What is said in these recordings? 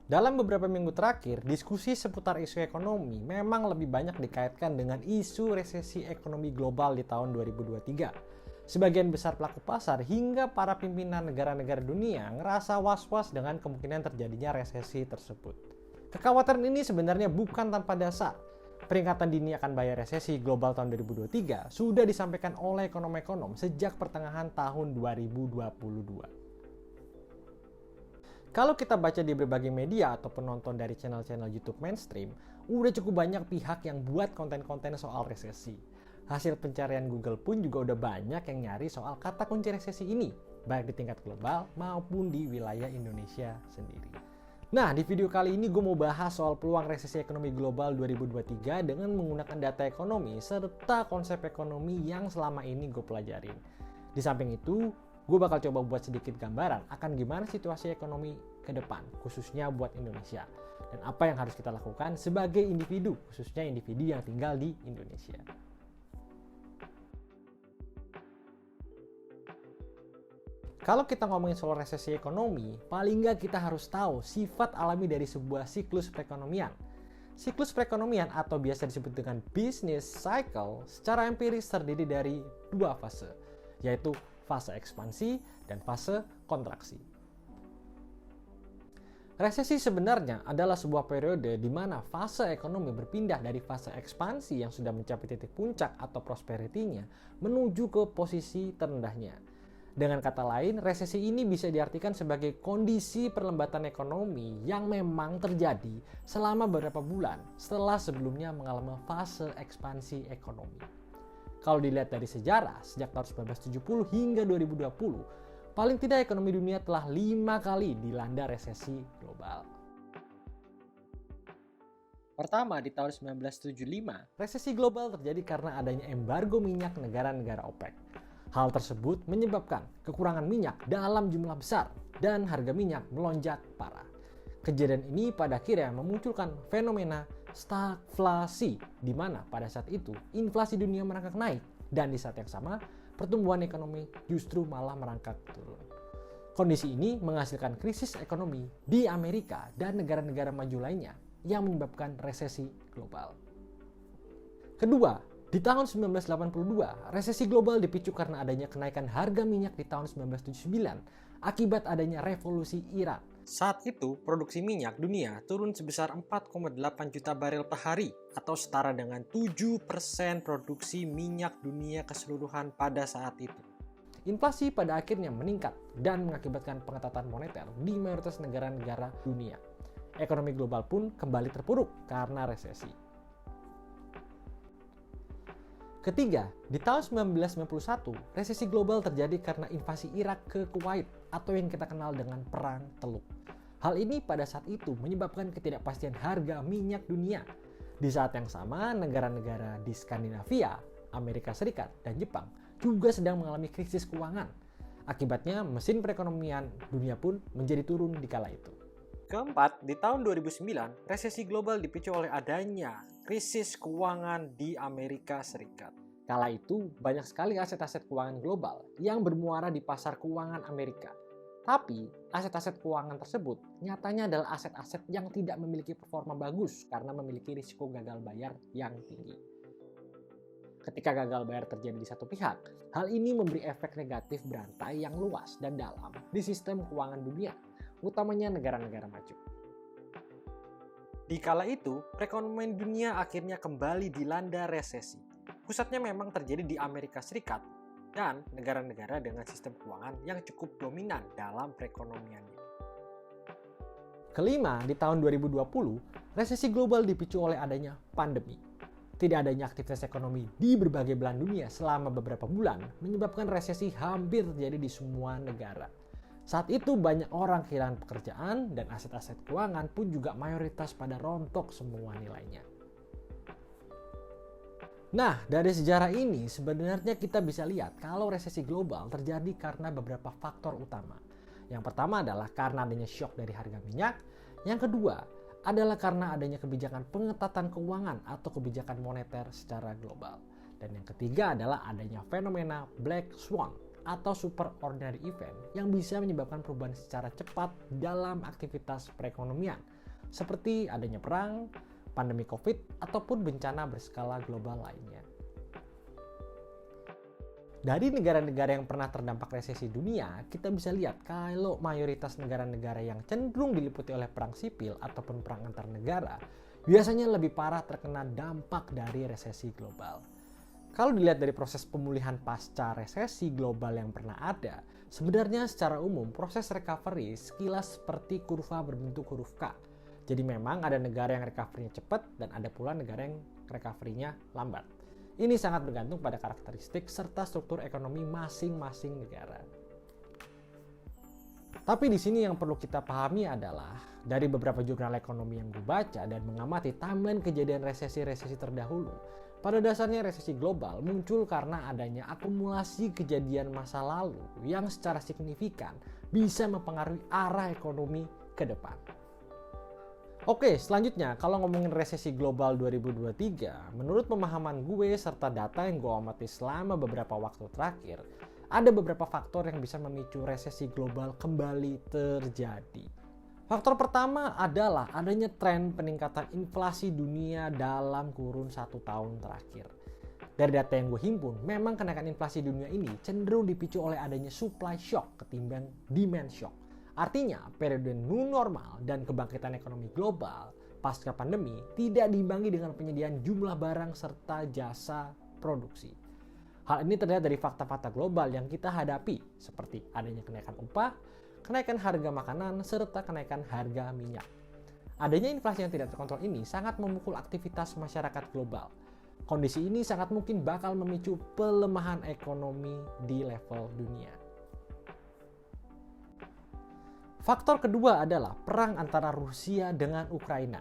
Dalam beberapa minggu terakhir, diskusi seputar isu ekonomi memang lebih banyak dikaitkan dengan isu resesi ekonomi global di tahun 2023. Sebagian besar pelaku pasar hingga para pimpinan negara-negara dunia ngerasa was-was dengan kemungkinan terjadinya resesi tersebut. Kekhawatiran ini sebenarnya bukan tanpa dasar. Peringatan dini akan bahaya resesi global tahun 2023 sudah disampaikan oleh ekonom-ekonom sejak pertengahan tahun 2022. Kalau kita baca di berbagai media atau penonton dari channel-channel YouTube mainstream, udah cukup banyak pihak yang buat konten-konten soal resesi. Hasil pencarian Google pun juga udah banyak yang nyari soal kata kunci resesi ini, baik di tingkat global maupun di wilayah Indonesia sendiri. Nah, di video kali ini gue mau bahas soal peluang resesi ekonomi global 2023 dengan menggunakan data ekonomi serta konsep ekonomi yang selama ini gue pelajarin. Di samping itu, gue bakal coba buat sedikit gambaran akan gimana situasi ekonomi ke depan, khususnya buat Indonesia. Dan apa yang harus kita lakukan sebagai individu, khususnya individu yang tinggal di Indonesia. Kalau kita ngomongin soal resesi ekonomi, paling nggak kita harus tahu sifat alami dari sebuah siklus perekonomian. Siklus perekonomian atau biasa disebut dengan business cycle secara empiris terdiri dari dua fase, yaitu fase ekspansi dan fase kontraksi. Resesi sebenarnya adalah sebuah periode di mana fase ekonomi berpindah dari fase ekspansi yang sudah mencapai titik puncak atau prosperity-nya menuju ke posisi terendahnya. Dengan kata lain, resesi ini bisa diartikan sebagai kondisi perlambatan ekonomi yang memang terjadi selama beberapa bulan setelah sebelumnya mengalami fase ekspansi ekonomi. Kalau dilihat dari sejarah, sejak tahun 1970 hingga 2020, paling tidak ekonomi dunia telah 5 kali dilanda resesi global. Pertama, di tahun 1975, resesi global terjadi karena adanya embargo minyak negara-negara OPEC. Hal tersebut menyebabkan kekurangan minyak dalam jumlah besar dan harga minyak melonjak parah. Kejadian ini pada akhirnya memunculkan fenomena stagflasi, di mana pada saat itu inflasi dunia merangkak naik dan di saat yang sama pertumbuhan ekonomi justru malah merangkak turun. Kondisi ini menghasilkan krisis ekonomi di Amerika dan negara-negara maju lainnya yang menyebabkan resesi global. Kedua, di tahun 1982, resesi global dipicu karena adanya kenaikan harga minyak di tahun 1979 akibat adanya revolusi Iran. Saat itu, produksi minyak dunia turun sebesar 4,8 juta barel per hari atau setara dengan 7% produksi minyak dunia keseluruhan pada saat itu. Inflasi pada akhirnya meningkat dan mengakibatkan pengetatan moneter di mayoritas negara-negara dunia. Ekonomi global pun kembali terpuruk karena resesi. Ketiga, di tahun 1991, resesi global terjadi karena invasi Irak ke Kuwait atau yang kita kenal dengan Perang Teluk. Hal ini pada saat itu menyebabkan ketidakpastian harga minyak dunia. Di saat yang sama, negara-negara di Skandinavia, Amerika Serikat, dan Jepang juga sedang mengalami krisis keuangan. Akibatnya, mesin perekonomian dunia pun menjadi turun di kala itu. Keempat, di tahun 2009, resesi global dipicu oleh adanya krisis keuangan di Amerika Serikat. Kala itu, banyak sekali aset-aset keuangan global yang bermuara di pasar keuangan Amerika. Tapi, aset-aset keuangan tersebut nyatanya adalah aset-aset yang tidak memiliki performa bagus karena memiliki risiko gagal bayar yang tinggi. Ketika gagal bayar terjadi di satu pihak, hal ini memberi efek negatif berantai yang luas dan dalam di sistem keuangan dunia, utamanya negara-negara maju. Di kala itu, perekonomian dunia akhirnya kembali dilanda resesi. Pusatnya memang terjadi di Amerika Serikat dan negara-negara dengan sistem keuangan yang cukup dominan dalam perekonomiannya. Kelima, di tahun 2020, resesi global dipicu oleh adanya pandemi. Tidak adanya aktivitas ekonomi di berbagai belahan dunia selama beberapa bulan menyebabkan resesi hampir terjadi di semua negara. Saat itu banyak orang kehilangan pekerjaan dan aset-aset keuangan pun juga mayoritas pada rontok semua nilainya. Nah, dari sejarah ini sebenarnya kita bisa lihat kalau resesi global terjadi karena beberapa faktor utama. Yang pertama adalah karena adanya shock dari harga minyak. Yang kedua adalah karena adanya kebijakan pengetatan keuangan atau kebijakan moneter secara global. Dan yang ketiga adalah adanya fenomena Black Swan atau superordinary event yang bisa menyebabkan perubahan secara cepat dalam aktivitas perekonomian seperti adanya perang, pandemi COVID, ataupun bencana berskala global lainnya. Dari negara-negara yang pernah terdampak resesi dunia, kita bisa lihat kalau mayoritas negara-negara yang cenderung diliputi oleh perang sipil ataupun perang antar negara, biasanya lebih parah terkena dampak dari resesi global. Kalau dilihat dari proses pemulihan pasca resesi global yang pernah ada, sebenarnya secara umum proses recovery sekilas seperti kurva berbentuk huruf K. Jadi memang ada negara yang recovery-nya cepat dan ada pula negara yang recovery-nya lambat. Ini sangat bergantung pada karakteristik serta struktur ekonomi masing-masing negara. Tapi di sini yang perlu kita pahami adalah dari beberapa jurnal ekonomi yang gue baca dan mengamati timeline kejadian resesi-resesi terdahulu, pada dasarnya resesi global muncul karena adanya akumulasi kejadian masa lalu yang secara signifikan bisa mempengaruhi arah ekonomi ke depan. Oke, selanjutnya kalau ngomongin resesi global 2023, menurut pemahaman gue serta data yang gue amati selama beberapa waktu terakhir, ada beberapa faktor yang bisa memicu resesi global kembali terjadi. Faktor pertama adalah adanya tren peningkatan inflasi dunia dalam kurun 1 tahun terakhir. Dari data yang gue himpun, memang kenaikan inflasi dunia ini cenderung dipicu oleh adanya supply shock ketimbang demand shock. Artinya, periode new normal dan kebangkitan ekonomi global pasca pandemi tidak diimbangi dengan penyediaan jumlah barang serta jasa produksi. Hal ini terlihat dari fakta-fakta global yang kita hadapi, seperti adanya kenaikan upah, kenaikan harga makanan, serta kenaikan harga minyak. Adanya inflasi yang tidak terkontrol ini sangat memukul aktivitas masyarakat global. Kondisi ini sangat mungkin bakal memicu pelemahan ekonomi di level dunia. Faktor kedua adalah perang antara Rusia dengan Ukraina.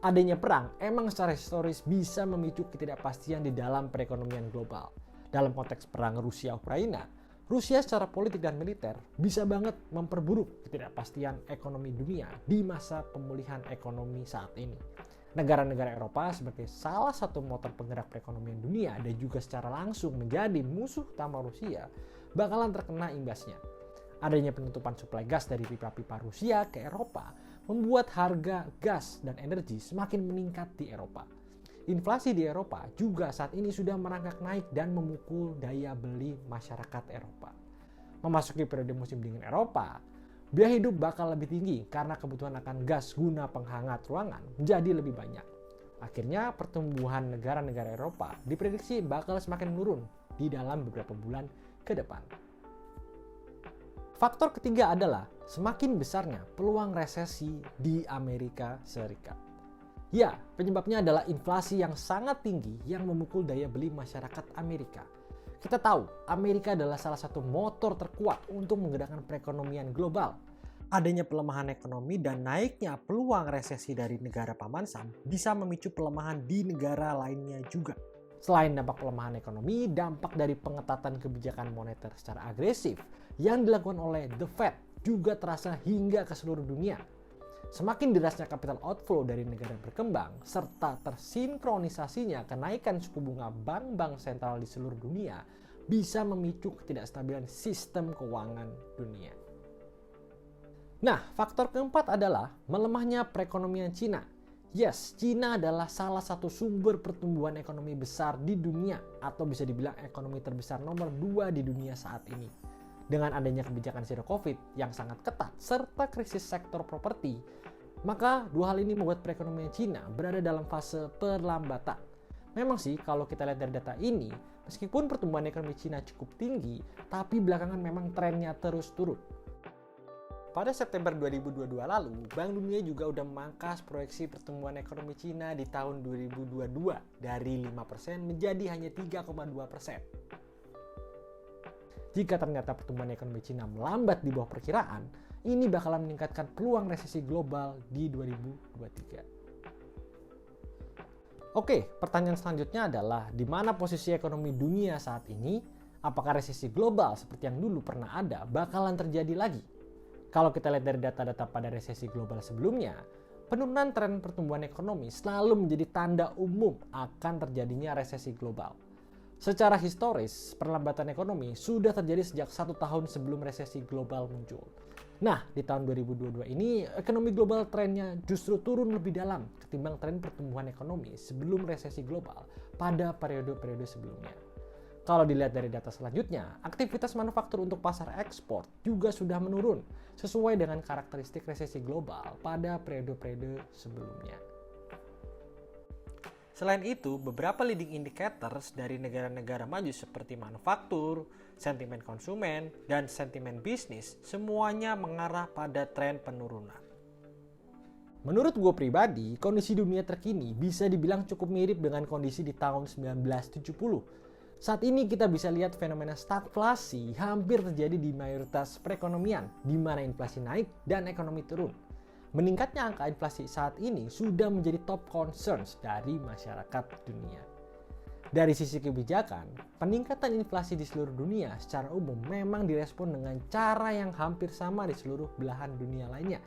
Adanya perang emang secara historis bisa memicu ketidakpastian di dalam perekonomian global. Dalam konteks perang Rusia-Ukraina, Rusia secara politik dan militer bisa banget memperburuk ketidakpastian ekonomi dunia di masa pemulihan ekonomi saat ini. Negara-negara Eropa sebagai salah satu motor penggerak perekonomian dunia dan juga secara langsung menjadi musuh utama Rusia bakalan terkena imbasnya. Adanya penutupan suplai gas dari pipa-pipa Rusia ke Eropa membuat harga gas dan energi semakin meningkat di Eropa. Inflasi di Eropa juga saat ini sudah merangkak naik dan memukul daya beli masyarakat Eropa. Memasuki periode musim dingin Eropa, biaya hidup bakal lebih tinggi karena kebutuhan akan gas guna penghangat ruangan menjadi lebih banyak. Akhirnya pertumbuhan negara-negara Eropa diprediksi bakal semakin menurun di dalam beberapa bulan ke depan. Faktor ketiga adalah semakin besarnya peluang resesi di Amerika Serikat. Ya, penyebabnya adalah inflasi yang sangat tinggi yang memukul daya beli masyarakat Amerika. Kita tahu, Amerika adalah salah satu motor terkuat untuk menggerakkan perekonomian global. Adanya pelemahan ekonomi dan naiknya peluang resesi dari negara paman Sam bisa memicu pelemahan di negara lainnya juga. Selain dampak pelemahan ekonomi, dampak dari pengetatan kebijakan moneter secara agresif yang dilakukan oleh The Fed juga terasa hingga ke seluruh dunia. Semakin derasnya capital outflow dari negara berkembang serta tersinkronisasinya kenaikan suku bunga bank-bank sentral di seluruh dunia bisa memicu ketidakstabilan sistem keuangan dunia. Nah, faktor keempat adalah melemahnya perekonomian Cina. Yes, Cina adalah salah satu sumber pertumbuhan ekonomi besar di dunia atau bisa dibilang ekonomi terbesar nomor 2 di dunia saat ini. Dengan adanya kebijakan zero COVID yang sangat ketat serta krisis sektor properti, maka dua hal ini membuat perekonomian Cina berada dalam fase perlambatan. Memang sih kalau kita lihat dari data ini, meskipun pertumbuhan ekonomi Cina cukup tinggi, tapi belakangan memang trennya terus turun. Pada September 2022 lalu, Bank Dunia juga udah memangkas proyeksi pertumbuhan ekonomi Cina di tahun 2022 dari 5% menjadi hanya 3,2%. Jika ternyata pertumbuhan ekonomi Cina melambat di bawah perkiraan, ini bakalan meningkatkan peluang resesi global di 2023. Oke, pertanyaan selanjutnya adalah di mana posisi ekonomi dunia saat ini? Apakah resesi global seperti yang dulu pernah ada bakalan terjadi lagi? Kalau kita lihat dari data-data pada resesi global sebelumnya, penurunan tren pertumbuhan ekonomi selalu menjadi tanda umum akan terjadinya resesi global. Secara historis, perlambatan ekonomi sudah terjadi sejak 1 tahun sebelum resesi global muncul. Nah, di tahun 2022 ini, ekonomi global trennya justru turun lebih dalam ketimbang tren pertumbuhan ekonomi sebelum resesi global pada periode-periode sebelumnya. Kalau dilihat dari data selanjutnya, aktivitas manufaktur untuk pasar ekspor juga sudah menurun sesuai dengan karakteristik resesi global pada periode-periode sebelumnya. Selain itu, beberapa leading indicators dari negara-negara maju seperti manufaktur, sentimen konsumen, dan sentimen bisnis semuanya mengarah pada tren penurunan. Menurut gue pribadi, kondisi dunia terkini bisa dibilang cukup mirip dengan kondisi di tahun 1970. Saat ini kita bisa lihat fenomena stagflasi hampir terjadi di mayoritas perekonomian, di mana inflasi naik dan ekonomi turun. Meningkatnya angka inflasi saat ini sudah menjadi top concerns dari masyarakat dunia. Dari sisi kebijakan, peningkatan inflasi di seluruh dunia secara umum memang direspon dengan cara yang hampir sama di seluruh belahan dunia lainnya,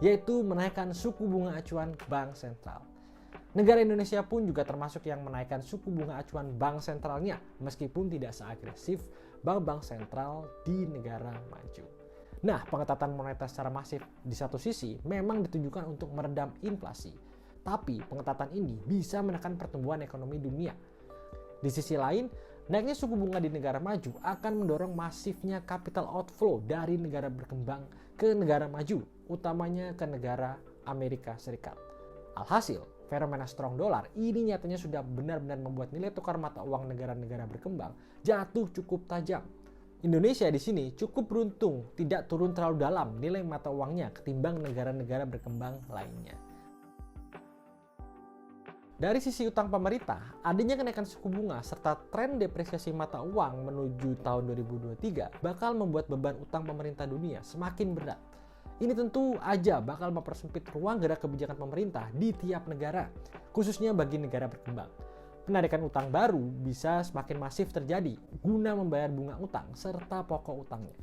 yaitu menaikkan suku bunga acuan bank sentral. Negara Indonesia pun juga termasuk yang menaikkan suku bunga acuan bank sentralnya, meskipun tidak seagresif bank-bank sentral di negara maju. Nah, pengetatan moneter secara masif di satu sisi memang ditujukan untuk meredam inflasi. Tapi pengetatan ini bisa menekan pertumbuhan ekonomi dunia. Di sisi lain, naiknya suku bunga di negara maju akan mendorong masifnya capital outflow dari negara berkembang ke negara maju, utamanya ke negara Amerika Serikat. Alhasil, fenomena strong dollar ini nyatanya sudah benar-benar membuat nilai tukar mata uang negara-negara berkembang jatuh cukup tajam. Indonesia di sini cukup beruntung tidak turun terlalu dalam nilai mata uangnya ketimbang negara-negara berkembang lainnya. Dari sisi utang pemerintah, adanya kenaikan suku bunga serta tren depresiasi mata uang menuju tahun 2023 bakal membuat beban utang pemerintah dunia semakin berat. Ini tentu aja bakal mempersempit ruang gerak kebijakan pemerintah di tiap negara, khususnya bagi negara berkembang. Penarikan utang baru bisa semakin masif terjadi guna membayar bunga utang serta pokok utangnya.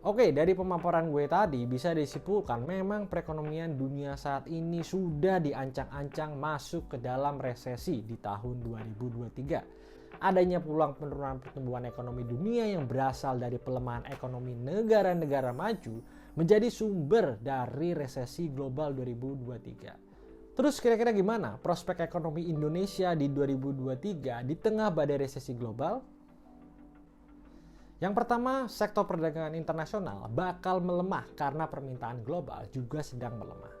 Oke, dari pemaparan gue tadi bisa disimpulkan memang perekonomian dunia saat ini sudah diancang-ancang masuk ke dalam resesi di tahun 2023. Adanya peluang penurunan pertumbuhan ekonomi dunia yang berasal dari pelemahan ekonomi negara-negara maju menjadi sumber dari resesi global 2023. Terus kira-kira gimana prospek ekonomi Indonesia di 2023 di tengah badai resesi global? Yang pertama, sektor perdagangan internasional bakal melemah karena permintaan global juga sedang melemah.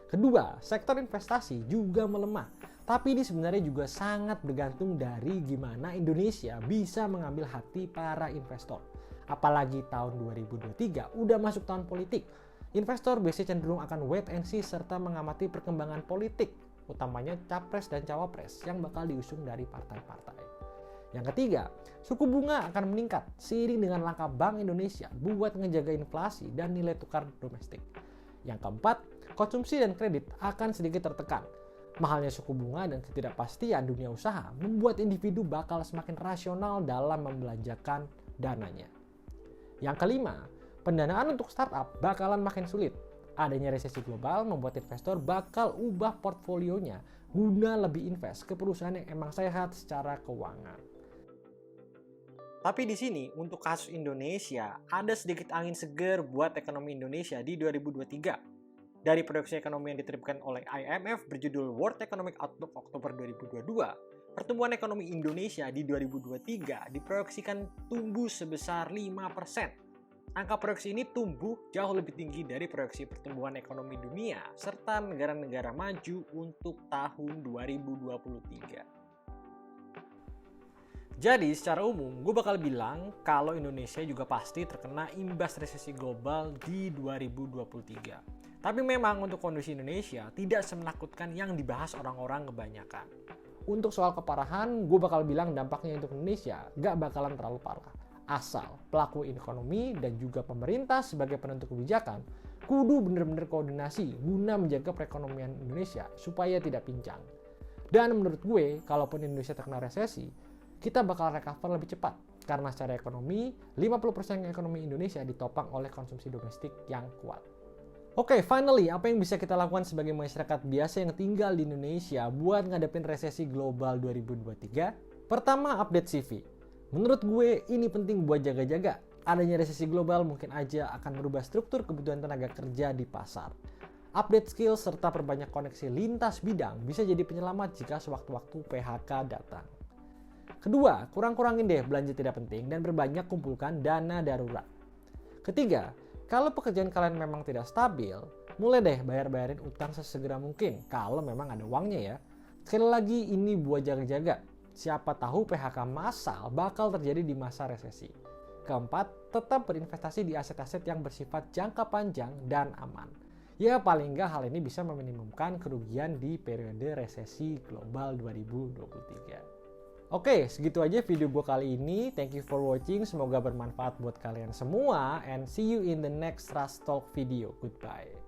Kedua, sektor investasi juga melemah. Tapi ini sebenarnya juga sangat bergantung dari gimana Indonesia bisa mengambil hati para investor. Apalagi tahun 2023 udah masuk tahun politik. Investor biasanya cenderung akan wait and see serta mengamati perkembangan politik, utamanya capres dan cawapres yang bakal diusung dari partai-partai. Yang ketiga, suku bunga akan meningkat seiring dengan langkah Bank Indonesia buat ngejaga inflasi dan nilai tukar domestik. Yang keempat, konsumsi dan kredit akan sedikit tertekan. Mahalnya suku bunga dan ketidakpastian dunia usaha membuat individu bakal semakin rasional dalam membelanjakan dananya. Yang kelima, pendanaan untuk startup bakalan makin sulit. Adanya resesi global membuat investor bakal ubah portfolionya guna lebih invest ke perusahaan yang emang sehat secara keuangan. Tapi di sini untuk kasus Indonesia ada sedikit angin segar buat ekonomi Indonesia di 2023. Dari proyeksi ekonomi yang diterbitkan oleh IMF berjudul World Economic Outlook Oktober 2022, pertumbuhan ekonomi Indonesia di 2023 diproyeksikan tumbuh sebesar 5%. Angka proyeksi ini tumbuh jauh lebih tinggi dari proyeksi pertumbuhan ekonomi dunia serta negara-negara maju untuk tahun 2023. Jadi secara umum gue bakal bilang kalau Indonesia juga pasti terkena imbas resesi global di 2023. Tapi memang untuk kondisi Indonesia tidak semenakutkan yang dibahas orang-orang kebanyakan. Untuk soal keparahan, gue bakal bilang dampaknya untuk Indonesia gak bakalan terlalu parah. Asal pelaku ekonomi dan juga pemerintah sebagai penentu kebijakan kudu bener-bener koordinasi guna menjaga perekonomian Indonesia supaya tidak pincang. Dan menurut gue, kalaupun Indonesia terkena resesi, kita bakal recover lebih cepat. Karena secara ekonomi, 50% ekonomi Indonesia ditopang oleh konsumsi domestik yang kuat. Oke, finally, apa yang bisa kita lakukan sebagai masyarakat biasa yang tinggal di Indonesia buat ngadepin resesi global 2023? Pertama, update CV. Menurut gue, ini penting buat jaga-jaga. Adanya resesi global mungkin aja akan merubah struktur kebutuhan tenaga kerja di pasar. Update skill serta perbanyak koneksi lintas bidang bisa jadi penyelamat jika sewaktu-waktu PHK datang. Kedua, kurang-kurangin deh belanja tidak penting dan berbanyak kumpulkan dana darurat. Ketiga, kalau pekerjaan kalian memang tidak stabil, mulai deh bayar-bayarin utang sesegera mungkin kalau memang ada uangnya ya. Sekali lagi ini buat jaga-jaga. Siapa tahu PHK massal bakal terjadi di masa resesi. Keempat, tetap berinvestasi di aset-aset yang bersifat jangka panjang dan aman. Ya paling nggak hal ini bisa meminimumkan kerugian di periode resesi global 2023. Oke, segitu aja video gue kali ini. Thank you for watching. Semoga bermanfaat buat kalian semua. And see you in the next Trust Talk video. Goodbye.